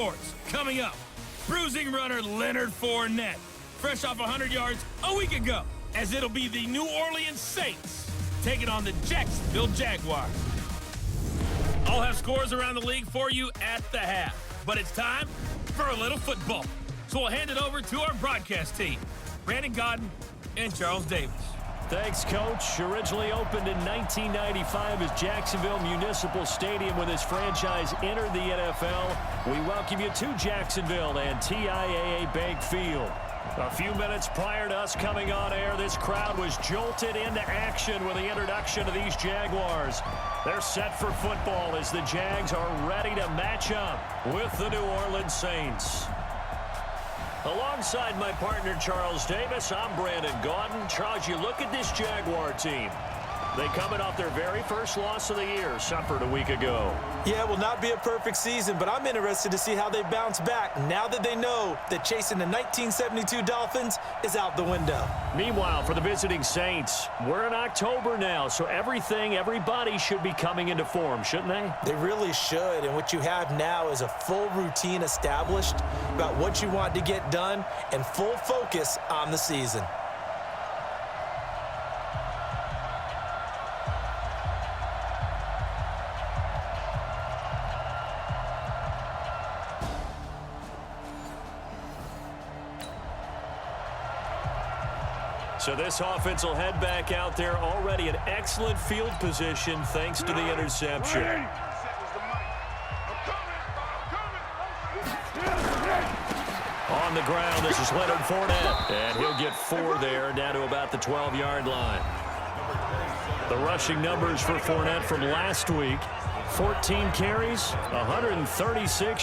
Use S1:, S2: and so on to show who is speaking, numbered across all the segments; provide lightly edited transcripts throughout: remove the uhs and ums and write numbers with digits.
S1: Sports. Coming up, bruising runner Leonard Fournette, fresh off 100 yards a week ago, as it'll be the New Orleans Saints taking on the Jacksonville Jaguars. I'll have scores around the league for you at the half, but it's time for a little football. So we'll hand it over to our broadcast team, Brandon Godden and Charles Davis.
S2: Thanks, Coach. Originally opened in 1995 as Jacksonville Municipal Stadium when this franchise entered the NFL. We welcome you to Jacksonville and TIAA Bank Field. A few minutes prior to us coming on air, this crowd was jolted into action with the introduction of these Jaguars. They're set for football as the Jags are ready to match up with the New Orleans Saints. Alongside my partner, Charles Davis, I'm Brandon Godden. Charles, you look at this Jaguar team. They coming off their very first loss of the year, suffered a week ago.
S3: Yeah, it will not be a perfect season, but I'm interested to see how they bounce back now that they know that chasing the 1972 Dolphins is out the window.
S2: Meanwhile, for the visiting Saints, we're in October now, so everybody should be coming into form, shouldn't they?
S3: They really should, and what you have now is a full routine established about what you want to get done and full focus on the season.
S2: So this offense will head back out there, already in excellent field position thanks to the interception. On the ground, this is Leonard Fournette, and he'll get 4 there, down to about the 12-yard line. The rushing numbers for Fournette from last week: 14 carries, 136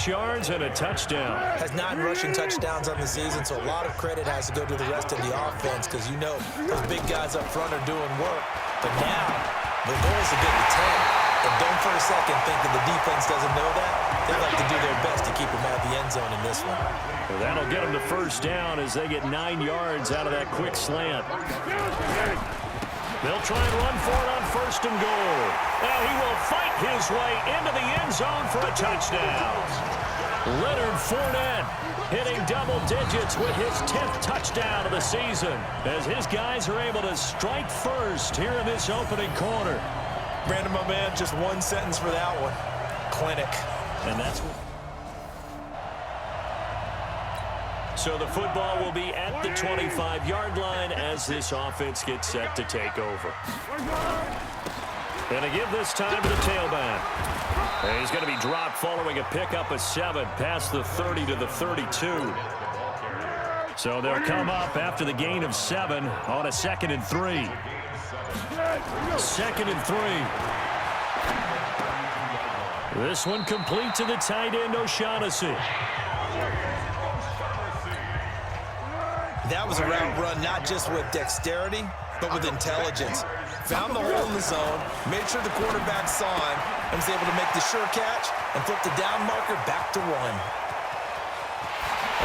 S2: yards, and a touchdown.
S3: Has 9 rushing touchdowns on the season, so a lot of credit has to go to the rest of the offense because you know those big guys up front are doing work. But now, the goal is to get to 10. And don't for a second think that the defense doesn't know that. They like to do their best to keep them out of the end zone in this one.
S2: Well, that'll get them to first down as they get 9 yards out of that quick slant. They'll try and run for it on first and goal. Now he will fight his way into the end zone for a touchdown. Leonard Fournette hitting double digits with his 10th touchdown of the season as his guys are able to strike first here in this opening quarter.
S3: Brandon, my man, just one sentence for that one. Clinic.
S2: And that's what... So the football will be at the 25-yard line as this offense gets set to take over. Going to give this time to the tailback. And he's going to be dropped following a pickup of 7 past the 30 to the 32. So they'll come up after the gain of 7 on a 2nd and 3. 2nd and 3. This one complete to the tight end, O'Shaughnessy.
S3: That was a route run not just with dexterity, but with intelligence. Found the hole in the zone, made sure the quarterback saw him, and was able to make the sure catch and flip the down marker back to 1.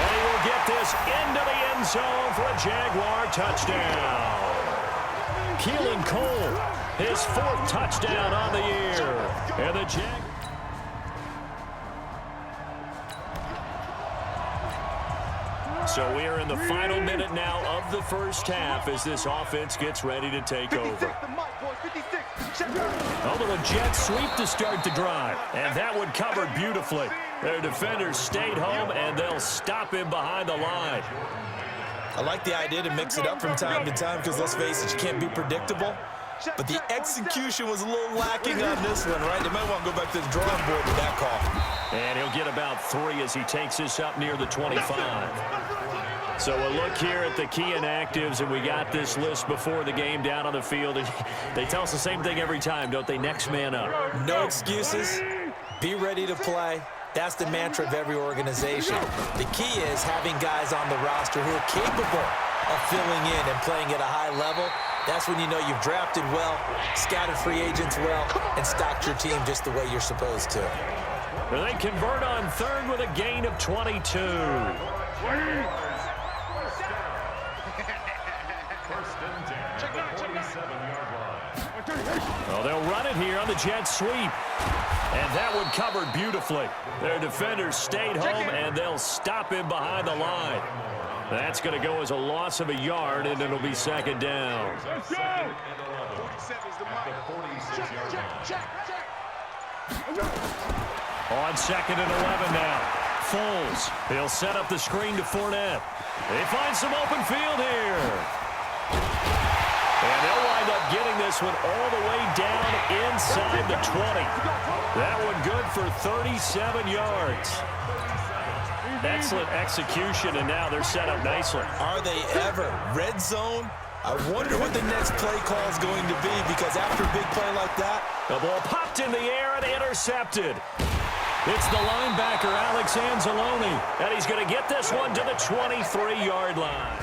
S2: And he will get this into the end zone for a Jaguar touchdown. Keelan Cole, his 4th touchdown on the year. And the Jaguars. So we are in the final minute now of the first half as this offense gets ready to take over. Although a jet sweep to start the drive, and that one covered beautifully. Their defenders stayed home, and they'll stop him behind the line.
S3: I like the idea to mix it up from time to time because, let's face it, you can't be predictable. But the execution was a little lacking on this one, right? They might want to go back to the drawing board with that call.
S2: And he'll get about 3 as he takes this up near the 25. So we'll look here at the key inactives, and we got this list before the game down on the field. And they tell us the same thing every time, don't they? Next man up.
S3: No excuses. Be ready to play. That's the mantra of every organization. The key is having guys on the roster who are capable of filling in and playing at a high level. That's when you know you've drafted well, scouted free agents well, and stocked your team just the way you're supposed to.
S2: They convert on 3rd with a gain of 22. Well, they'll run it here on the jet sweep. And that one covered beautifully. Their defenders stayed home, and they'll stop him behind the line. That's going to go as a loss of a yard, and it'll be second down.
S4: Let's go!
S2: On second and 11 now. Foles. He'll set up the screen to Fournette. They find some open field here. And they'll wind up getting this one all the way down inside the 20. That one good for 37 yards. Excellent execution, and now they're set up nicely.
S3: Are they ever? Red zone? I wonder what the next play call is going to be, because after a big play like that,
S2: the ball popped in the air and intercepted. It's the linebacker, Alex Anzalone, and he's going to get this one to the 23-yard line.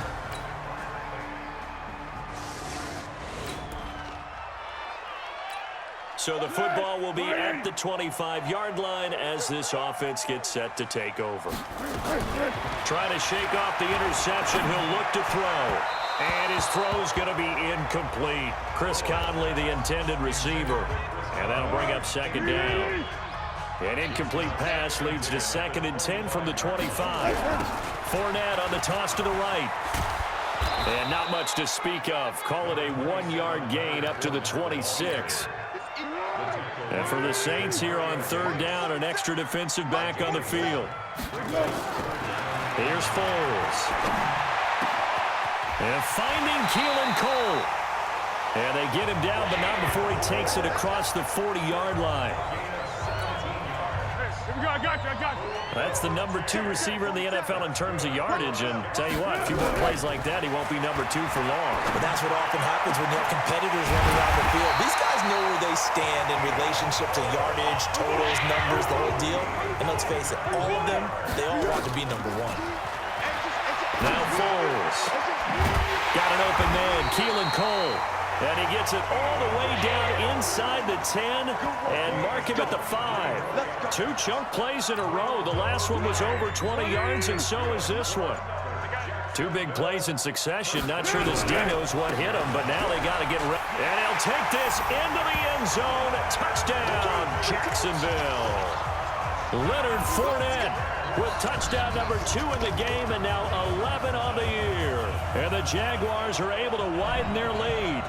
S2: So the football will be at the 25-yard line as this offense gets set to take over. Trying to shake off the interception, he'll look to throw. And his throw's going to be incomplete. Chris Conley, the intended receiver. And that'll bring up second down. An incomplete pass leads to second and 10 from the 25. Fournette on the toss to the right. And not much to speak of. Call it a 1-yard gain up to the 26. And for the Saints here on third down, an extra defensive back on the field. Here's Foles. And finding Keelan Cole. And they get him down, but not before he takes it across the 40-yard line.
S4: I got you.
S2: That's the number 2 receiver in the NFL in terms of yardage. And tell you what, a few more plays like that, he won't be number 2 for long.
S3: But that's what often happens when you have competitors running around the field. These guys know where they stand in relationship to yardage, totals, numbers, the whole deal. And let's face it, all of them, they all want to be number 1.
S2: Now Foles. Got an open man, Keelan Cole. And he gets it all the way down inside the 10 and mark him at the 5. 2 chunk plays in a row. The last one was over 20 yards, and so is this one. 2 big plays in succession. Not sure this D knows what hit him, but now they got to get ready. And he'll take this into the end zone. Touchdown, Jacksonville. Leonard Fournette with touchdown number 2 in the game, and now 11 on the year. And the Jaguars are able to widen their lead.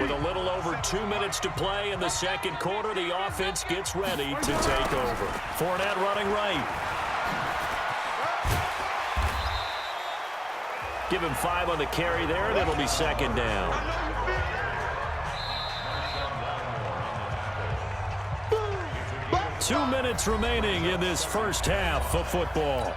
S2: With a little over 2 minutes to play in the second quarter, the offense gets ready to take over. Fournette running right. Give him 5 on the carry there, and it'll be second down. Two minutes remaining in this first half of football.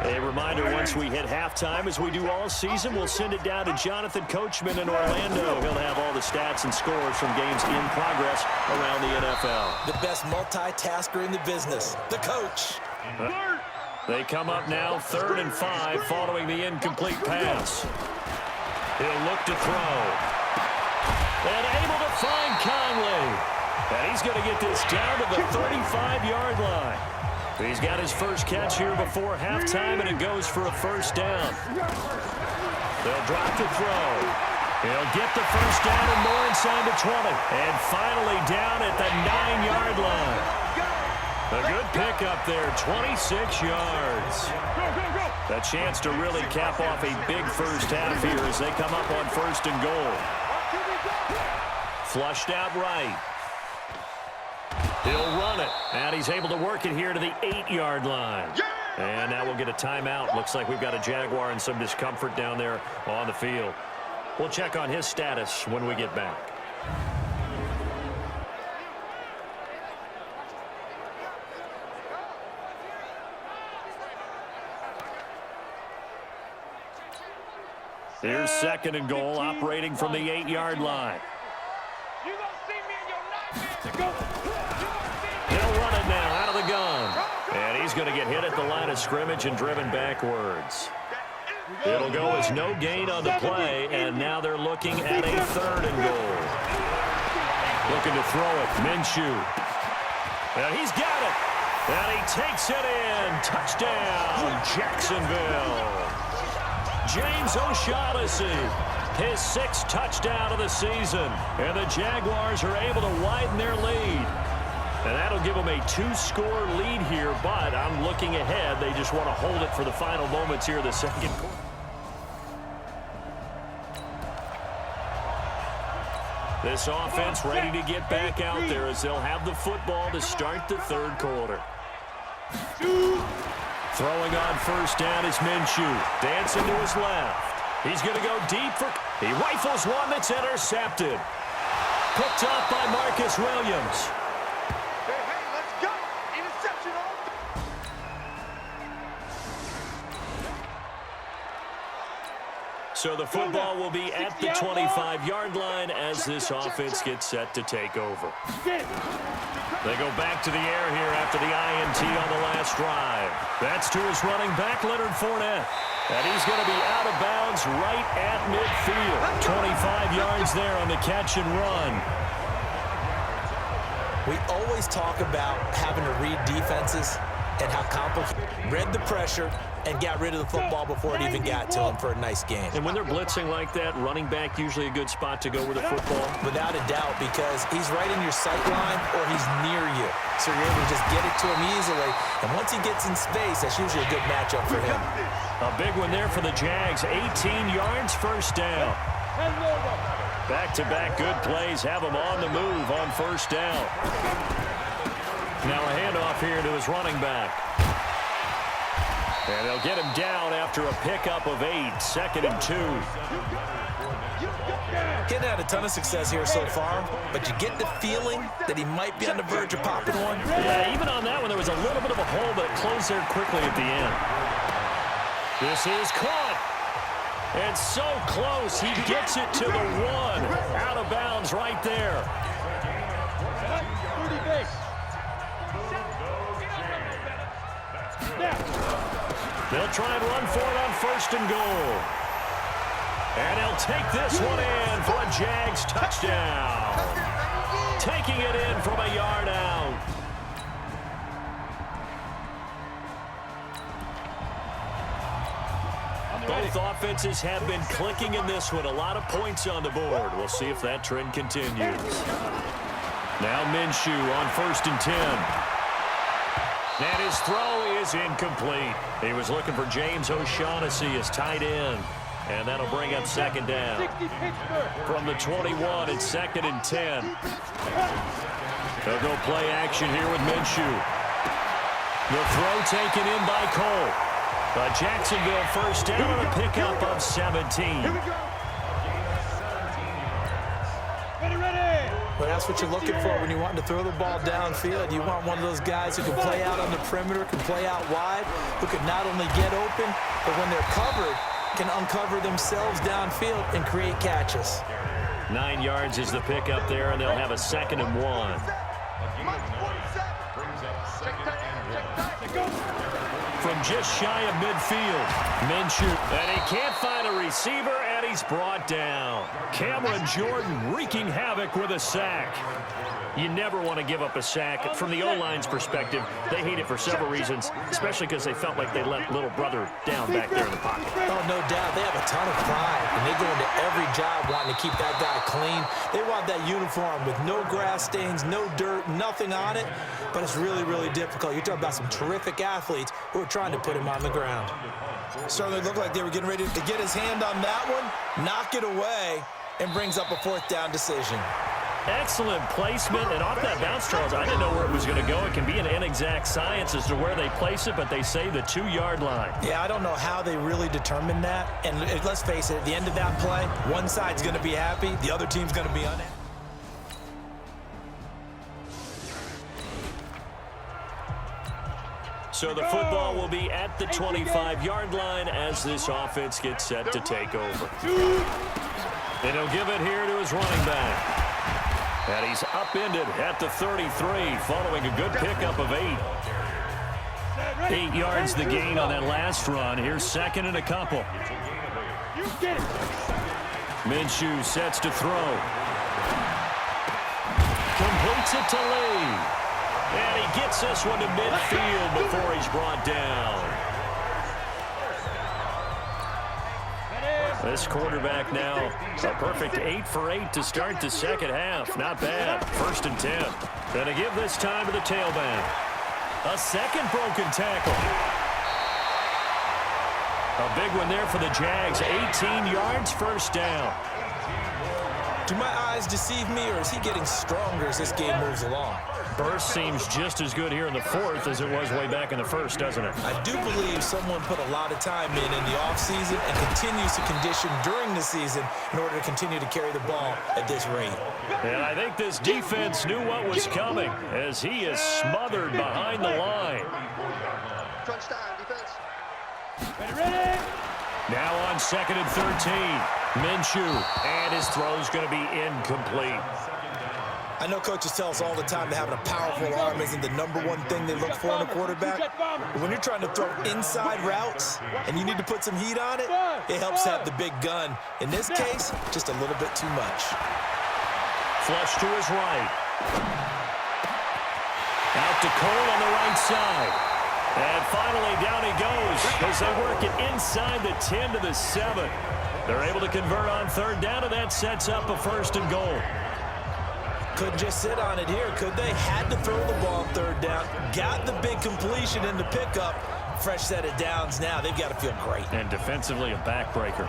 S2: A reminder, once we hit halftime, as we do all season, we'll send it down to Jonathan Coachman in Orlando. He'll have all the stats and scores from games in progress around the NFL.
S3: The best multitasker in the business, the coach.
S2: They come up now 3rd and 5 following the incomplete pass. He'll look to throw. And able to find Conley. And he's going to get this down to the 35-yard line. He's got his first catch here before halftime, and it goes for a first down. They'll drop the throw. He'll get the first down and more inside the 20. And finally down at the 9-yard line. A good pick up there, 26 yards. A chance to really cap off a big first half here as they come up on 1st and goal. Flushed out right. He'll run it, and he's able to work it here to the 8-yard line. And now we'll get a timeout. Looks like we've got a Jaguar and some discomfort down there on the field. We'll check on his status when we get back. Here's 2nd and goal, operating from the 8-yard line. He'll run it now out of the gun. And he's going to get hit at the line of scrimmage and driven backwards. It'll go as no gain on the play, and now they're looking at a 3rd and goal. Looking to throw it, Minshew. And he's got it. And he takes it in. Touchdown, Jacksonville. James O'Shaughnessy His 6th touchdown of the season. And the Jaguars are able to widen their lead. And that'll give them a 2-score lead here, but I'm looking ahead. They just want to hold it for the final moments here of the second quarter. This offense ready to get back out there as they'll have the football to start the third quarter. Throwing on first down is Minshew. Dancing to his left. He's going to go deep for... He rifles one that's intercepted. Picked off by Marcus Williams. So the football will be at the 25-yard line as this offense gets set to take over. They go back to the air here after the INT on the last drive. That's to his running back, Leonard Fournette. And he's going to be out of bounds right at midfield. 25 yards there on the catch and run.
S3: We always talk about having to read defenses and how complicated. Read the pressure and got rid of the football before it even got to him for a nice game.
S2: And when they're blitzing like that, running back usually a good spot to go with the football?
S3: Without a doubt, because he's right in your sight line or he's near you. So you're able to just get it to him easily. And once he gets in space, that's usually a good matchup for him.
S2: A big one there for the Jags. 18 yards, first down. Back-to-back good plays have him on the move on first down. Now a handoff here to his running back. And they'll get him down after a pickup of 8, 2nd and 2.
S3: He's had a ton of success here so far, but you get the feeling that he might be on the verge of popping one.
S2: Yeah, even on that one, there was a little bit of a hole, but it closed there quickly at the end. This is caught. And so close, he gets it to the 1. Out of bounds right there. They'll try and run for it on 1st and goal. And he'll take this one in for a Jags touchdown. Taking it in from a yard out. Both offenses have been clicking in this one. A lot of points on the board. We'll see if that trend continues. Now Minshew on 1st and 10. And his throw is incomplete. He was looking for James O'Shaughnessy as tight end. And that'll bring up 2nd down. From the 21, it's 2nd and 10. They'll go play action here with Minshew. The throw taken in by Cole. A Jacksonville first down and a pickup of 17.
S3: But that's what you're looking for when you want to throw the ball downfield. You want one of those guys who can play out on the perimeter, can play out wide, who can not only get open, but when they're covered, can uncover themselves downfield and create catches.
S2: 9 yards is the pickup there, and they'll have a 2nd and 1. From just shy of midfield, Minshew. And he can't find a receiver, and he's brought down. Cameron Jordan wreaking havoc with a sack. You never want to give up a sack. From the O-line's perspective, they hate it for several reasons, especially because they felt like they let little brother down back there in the pocket.
S3: Oh, no doubt. They have a ton of pride, and they go into every job wanting to keep that guy clean. They want that uniform with no grass stains, no dirt, nothing on it, but it's really, really difficult. You're talking about some terrific athletes who are trying to put him on the ground. Certainly looked like they were getting ready to get his hand on that one, knock it away, and brings up a 4th down decision.
S2: Excellent placement, and off that bounce, Charles, I didn't know where it was going to go. It can be an inexact science as to where they place it, but they say the 2-yard line.
S3: Yeah, I don't know how they really determined that. And let's face it, at the end of that play, one side's going to be happy, the other team's going to be unhappy.
S2: So the football will be at the 25-yard line as this offense gets set to take over. And he'll give it here to his running back. And he's upended at the 33 following a good pickup of 8. 8 yards the gain on that last run. Here's 2nd and a couple. Minshew sets to throw. Completes it to Lee. And he gets this one to midfield before he's brought down. This quarterback now, a perfect 8 for 8 to start the second half. Not bad. 1st and 10. Going to give this time to the tailback. A second broken tackle. A big one there for the Jags. 18 yards, 1st down.
S3: Do my eyes deceive me, or is he getting stronger as this game moves along?
S2: Burst seems just as good here in the 4th as it was way back in the 1st, doesn't it?
S3: I do believe someone put a lot of time in the offseason and continues to condition during the season in order to continue to carry the ball at this rate.
S2: And I think this defense knew what was coming as he is smothered behind the line.
S4: Crunch down, defense.
S1: Ready?
S2: Now on 2nd and 13. Minshew, and his throw is going to be incomplete.
S3: I know coaches tell us all the time that having a powerful arm isn't the #1 thing they look for in a quarterback. But when you're trying to throw inside routes and you need to put some heat on it, it helps have the big gun. In this case, just a little bit too much.
S2: Flush to his right. Out to Cole on the right side. And finally down he goes as they work it inside the 10 to the 7. They're able to convert on 3rd down, and that sets up a 1st and goal.
S3: Couldn't just sit on it here, could they? Had to throw the ball on 3rd down. Got the big completion in the pickup. Fresh set of downs now. They've got to feel great.
S2: And defensively a backbreaker.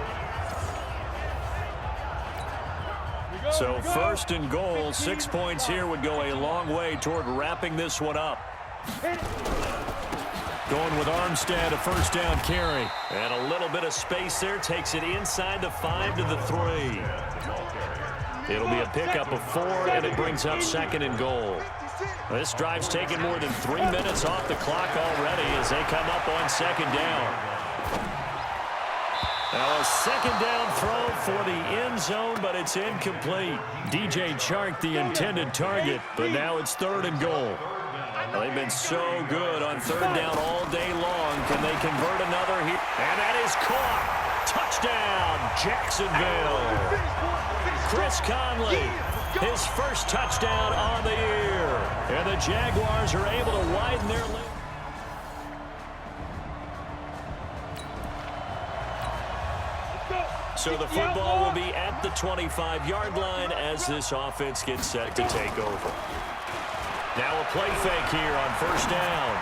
S2: So 1st and goal, 6 points here would go a long way toward wrapping this one up. Going with Armstead, a 1st down carry. And a little bit of space there. Takes it inside the 5 to the 3. It'll be a pickup of 4, and it brings up 2nd and goal. This drive's taken more than 3 minutes off the clock already as they come up on 2nd down. Now a 2nd down throw for the end zone, but it's incomplete. DJ Chark, the intended target, but now it's 3rd and goal. Well, they've been so good on 3rd down all day long. Can they convert another here? And that is caught. Touchdown, Jacksonville. Chris Conley, his 1st touchdown on the year. And the Jaguars are able to widen their lead. So the football will be at the 25-yard line as this offense gets set to take over. Now a play fake here on 1st down.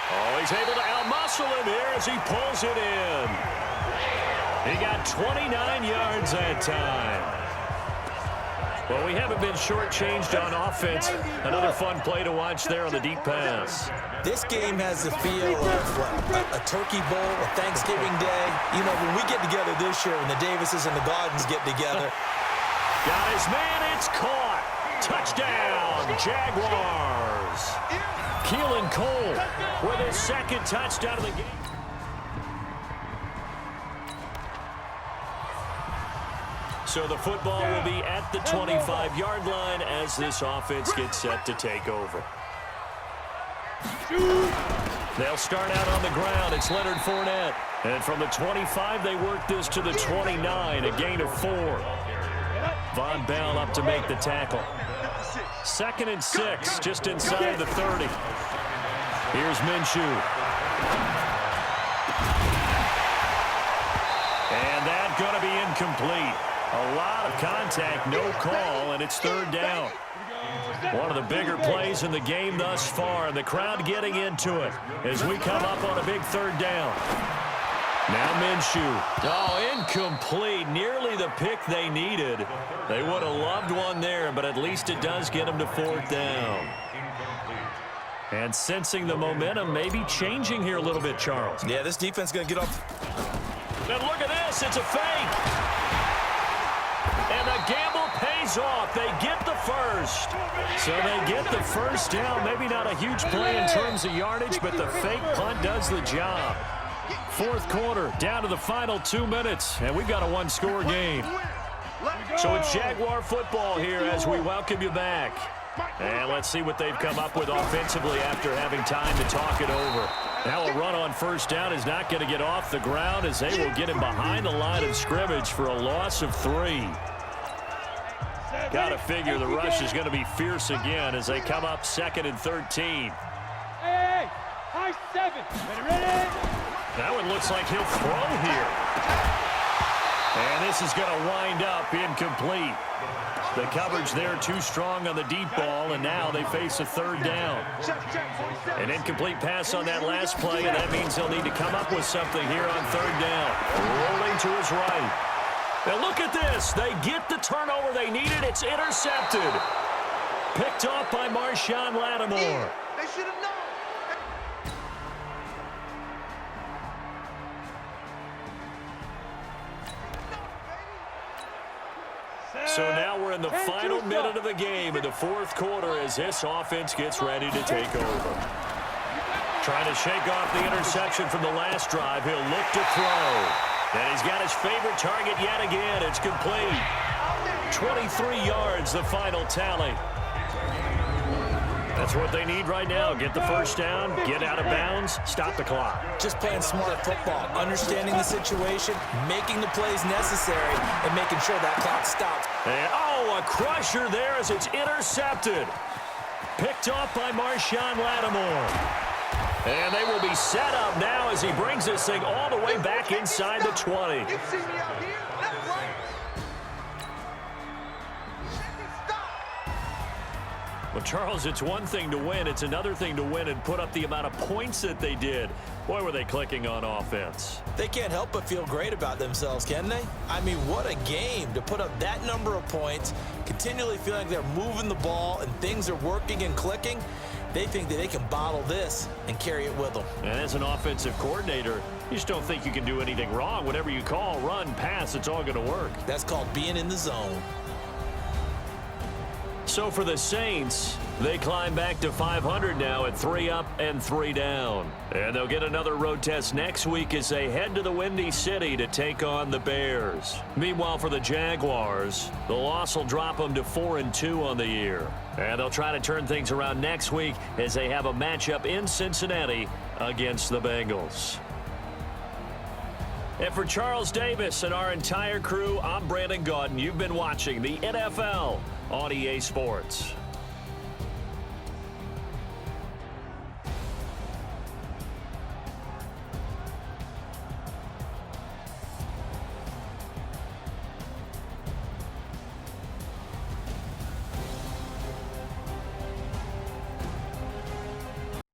S2: Oh, he's able to outmuscle him here as he pulls it in. He got 29 yards that time. Well, we haven't been shortchanged on offense. Another fun play to watch there on the deep pass.
S3: This game has the feel of a Turkey Bowl, a Thanksgiving Day. You know, when we get together this year, when the Davises and the Gardens get together.
S2: Got his man, it's caught. Touchdown, Jaguars. Keelan Cole with his 2nd touchdown of the game. So the football will be at the 25-yard line as this offense gets set to take over. They'll start out on the ground. It's Leonard Fournette. And from the 25, they work this to the 29, a gain of 4. Von Bell up to make the tackle. 2nd and 6, just inside the 30. Here's Minshew. And that's going to be incomplete. A lot of contact, no call, and it's 3rd down. One of the bigger plays in the game thus far, and the crowd getting into it as we come up on a big 3rd down. Now Minshew. Oh, incomplete. Nearly the pick they needed. They would have loved one there, but at least it does get them to 4th down. And sensing the momentum maybe changing here a little bit, Charles.
S3: Yeah, this defense is going to get off.
S2: And look at this. It's a fake. And the gamble pays off. They get the 1st. So they get the 1st down. Maybe not a huge play in terms of yardage, but the fake punt does the job. 4th quarter, down to the final 2 minutes, and we've got a 1-score game. So it's Jaguar football here as we welcome you back. And let's see what they've come up with offensively after having time to talk it over. Now a run on 1st down is not going to get off the ground as they will get him behind the line of scrimmage for a loss of 3. Got to figure the rush is going to be fierce again as they come up 2nd and 13.
S1: Hey, high 7. Ready?
S2: That one looks like he'll throw here. And this is going to wind up incomplete. The coverage there too strong on the deep ball, and now they face a third down. An incomplete pass on that last play, and that means they'll need to come up with something here on third down. Rolling to his right. Now look at this. They get the turnover they needed. It's intercepted. Picked off by Marshawn Lattimore.
S4: They should have known.
S2: So now we're in the final minute of the game in the fourth quarter as this offense gets ready to take over. Trying to shake off the interception from the last drive. He'll look to throw. And he's got his favorite target yet again. It's complete. 23 yards, the final tally. That's what they need right now. Get the first down, get out of bounds, stop the clock.
S3: Just playing smart football, understanding the situation, making the plays necessary, and making sure that clock stops.
S2: And, oh, a crusher there as it's intercepted. Picked off by Marshawn Lattimore. And they will be set up now as he brings this thing all the way back inside the 20.
S4: You see me out here? That's right.
S2: Well, Charles, it's one thing to win. It's another thing to win and put up the amount of points that they did. Boy, were they clicking on offense.
S3: They can't help but feel great about themselves, can they? I mean, what a game to put up that number of points, continually feeling like they're moving the ball and things are working and clicking. They think that they can bottle this and carry it with them.
S2: And as an offensive coordinator, you just don't think you can do anything wrong. Whatever you call, run, pass, it's all going to work.
S3: That's called being in the zone.
S2: So for the Saints, they climb back to 500 now at 3 up and 3 down. And they'll get another road test next week as they head to the Windy City to take on the Bears. Meanwhile, for the Jaguars, the loss will drop them to 4-2 on the year. And they'll try to turn things around next week as they have a matchup in Cincinnati against the Bengals. And for Charles Davis and our entire crew, I'm Brandon Gaudin. You've been watching the NFL on EA Sports.